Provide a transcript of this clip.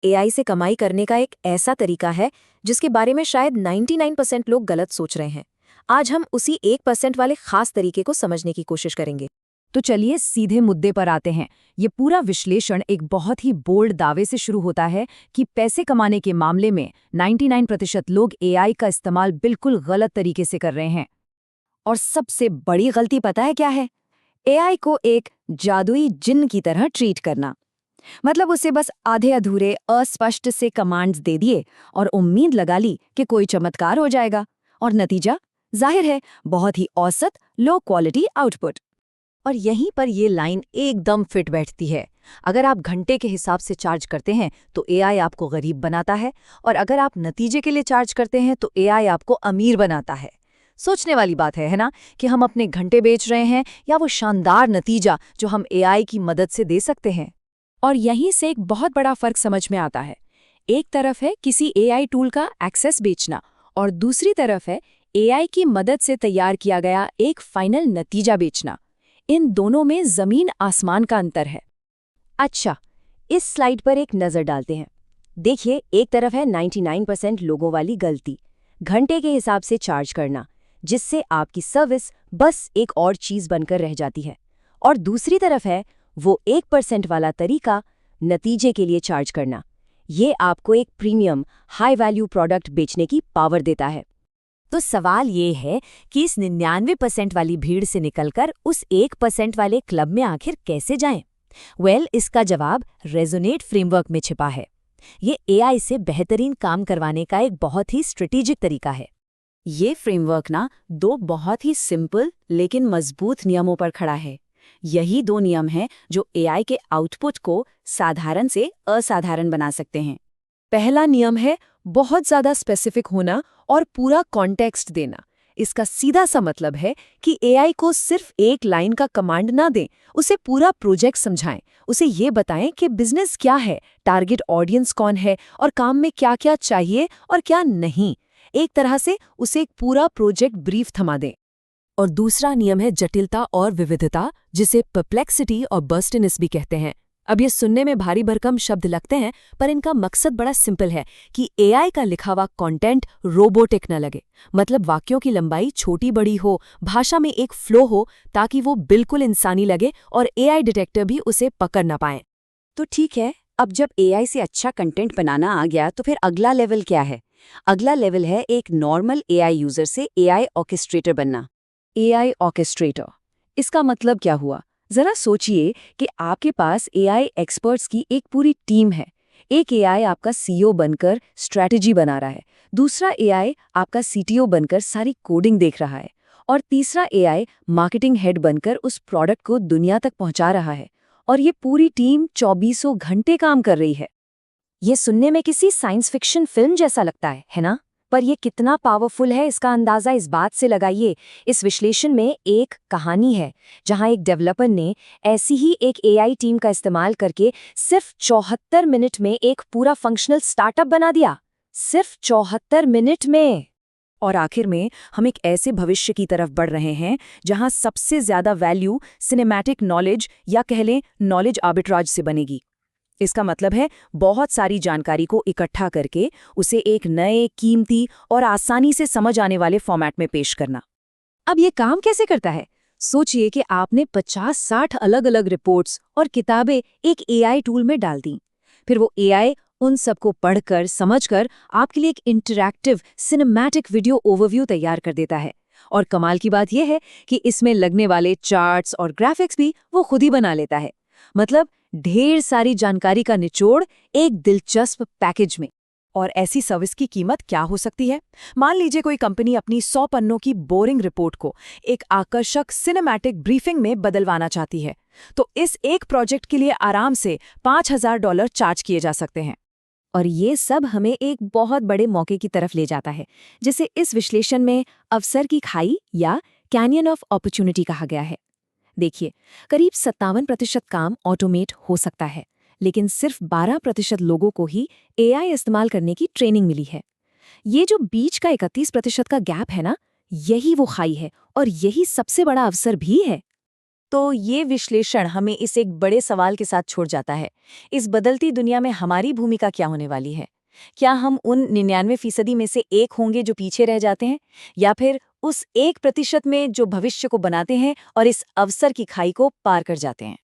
AI से कमाई करने का एक ऐसा तरीका है जिसके बारे में शायद 99% लोग गलत सोच रहे हैं। आज हम उसी 1% वाले खास तरीके को समझने की कोशिश करेंगे। तो चलिए सीधे मुद्दे पर आते हैं। ये पूरा विश्लेषण एक बहुत ही बोल्ड दावे से शुरू होता है कि पैसे कमाने के मामले में 99% लोग एआई का इस्तेमाल बिल्कुल गलत तरीके से कर रहे हैं। और सबसे बड़ी गलती पता है क्या है? एआई को एक जादुई जिन्न की तरह ट्रीट करना। मतलब उसे बस आधे अधूरे अस्पष्ट से कमांड्स दे दिए और उम्मीद लगा ली कि कोई चमत्कार हो जाएगा। और नतीजा जाहिर है, बहुत ही औसत लो क्वालिटी आउटपुट। और यहीं पर ये लाइन एकदम फिट बैठती है। अगर आप घंटे के हिसाब से चार्ज करते हैं तो एआई आपको गरीब बनाता है, और अगर आप नतीजे के लिए चार्ज करते हैं तो एआई आपको अमीर बनाता है। सोचने वाली बात है ना, कि हम अपने घंटे बेच रहे हैं या वो शानदार नतीजा जो हम एआई की मदद से दे सकते हैं। और यहीं से एक बहुत बड़ा फर्क समझ में आता है। एक तरफ है किसी एआई टूल का एक्सेस बेचना, और दूसरी तरफ है एआई की मदद से तैयार किया गया एक फाइनल नतीजा बेचना। इन दोनों में जमीन आसमान का अंतर है। अच्छा, इस स्लाइड पर एक नज़र डालते हैं। देखिए, एक तरफ है 99% लोगों वाली गलती, घंटे के हिसाब से चार्ज करना, जिससे आपकी सर्विस बस एक और चीज़ बनकर रह जाती है। और दूसरी तरफ है वो 1% वाला तरीका, नतीजे के लिए चार्ज करना। ये आपको एक प्रीमियम हाई वैल्यू प्रोडक्ट बेचने की पावर देता है। तो सवाल ये है कि इस 99% वाली भीड़ से निकलकर उस 1% वाले क्लब में आखिर कैसे जाएं? इसका जवाब रेजोनेट फ्रेमवर्क में छिपा है। ये एआई से बेहतरीन काम करवाने का एक बहुत ही स्ट्रेटेजिक तरीका है। ये फ्रेमवर्क दो बहुत ही सिंपल लेकिन मजबूत नियमों पर खड़ा है। यही दो नियम हैं जो एआई के आउटपुट को साधारण से असाधारण बना सकते हैं। पहला नियम है बहुत ज्यादा स्पेसिफिक होना और पूरा कॉन्टेक्स्ट देना। इसका सीधा सा मतलब है कि एआई को सिर्फ एक लाइन का कमांड ना दें, उसे पूरा प्रोजेक्ट समझाएं। उसे ये बताएं कि बिजनेस क्या है, टारगेट ऑडियंस कौन है और काम में क्या क्या चाहिए और क्या नहीं। एक तरह से उसे एक पूरा प्रोजेक्ट ब्रीफ थमा दें। और दूसरा नियम है जटिलता और विविधता, जिसे परप्लेक्सिटी और बर्स्टिनेस भी कहते हैं। अब ये सुनने में भारी भरकम शब्द लगते हैं, पर इनका मकसद बड़ा सिंपल है कि एआई का लिखा हुआ कंटेंट रोबोटिक न लगे। मतलब वाक्यों की लंबाई छोटी बड़ी हो, भाषा में एक फ्लो हो, ताकि वो बिल्कुल इंसानी लगे और एआई डिटेक्टर भी उसे पकड़ ना पाए। तो ठीक है, अब जब एआई से अच्छा कंटेंट बनाना आ गया तो फिर अगला लेवल क्या है? अगला लेवल है एक नॉर्मल एआई यूजर से एआई ऑर्केस्ट्रेटर बनना। एआई ऑर्केस्ट्रेटर, इसका मतलब क्या हुआ? जरा सोचिए कि आपके पास एआई एक्सपर्ट्स की एक पूरी टीम है। एक एआई आपका सीईओ बनकर स्ट्रैटेजी बना रहा है, दूसरा एआई आपका सीटीओ बनकर सारी कोडिंग देख रहा है, और तीसरा एआई मार्केटिंग हेड बनकर उस प्रोडक्ट को दुनिया तक पहुंचा रहा है। और ये पूरी टीम 24 घंटे काम कर रही है। ये सुनने में किसी साइंस फिक्शन फिल्म जैसा लगता है ना? पर यह कितना पावरफुल है इसका अंदाजा इस बात से लगाइए। इस विश्लेषण में एक कहानी है जहां एक डेवलपर ने ऐसी ही एक एआई टीम का इस्तेमाल करके सिर्फ 74 मिनट में एक पूरा फंक्शनल स्टार्टअप बना दिया। सिर्फ 74 मिनट में। और आखिर में हम एक ऐसे भविष्य की तरफ बढ़ रहे हैं जहां सबसे ज्यादा वैल्यू सिनेमैटिक नॉलेज या कह लें नॉलेज आर्बिट्राज से बनेगी। इसका मतलब है बहुत सारी जानकारी को इकट्ठा करके उसे एक नए, कीमती और आसानी से समझ आने वाले फॉर्मेट में पेश करना। अब ये काम कैसे करता है? सोचिए कि आपने 50-60 अलग अलग रिपोर्ट्स और किताबें एक एआई टूल में डाल दी। फिर वो एआई उन सबको पढ़कर, समझकर आपके लिए एक इंटरैक्टिव सिनेमैटिक वीडियो ओवरव्यू तैयार कर देता है। और कमाल की बात यह है कि इसमें लगने वाले चार्ट्स और ग्राफिक्स भी वो खुद ही बना लेता है। मतलब ढेर सारी जानकारी का निचोड़ एक दिलचस्प पैकेज में। और ऐसी सर्विस की कीमत क्या हो सकती है? मान लीजिए कोई कंपनी अपनी 100 पन्नों की बोरिंग रिपोर्ट को एक आकर्षक सिनेमैटिक ब्रीफिंग में बदलवाना चाहती है, तो इस एक प्रोजेक्ट के लिए आराम से $5000 चार्ज किए जा सकते हैं। और ये सब हमें एक बहुत बड़े मौके की तरफ ले जाता है, जिसे इस विश्लेषण में अवसर की खाई या कैनियन ऑफ अपॉर्चुनिटी कहा गया है। देखिए, करीब 57% काम ऑटोमेट हो सकता है, लेकिन सिर्फ 12% लोगों को ही एआई इस्तेमाल करने की ट्रेनिंग मिली है। ये जो बीच का 31% का गैप है ना, यही वो खाई है और यही सबसे बड़ा अवसर भी है। तो ये विश्लेषण हमें इस एक बड़े सवाल के साथ छोड़ जाता है। इस बदलती दुनिया में हमारी भूमिका क्या होने वाली है? क्या हम उन 99% में से एक होंगे जो पीछे रह जाते हैं, या फिर उस 1% में जो भविष्य को बनाते हैं और इस अवसर की खाई को पार कर जाते हैं?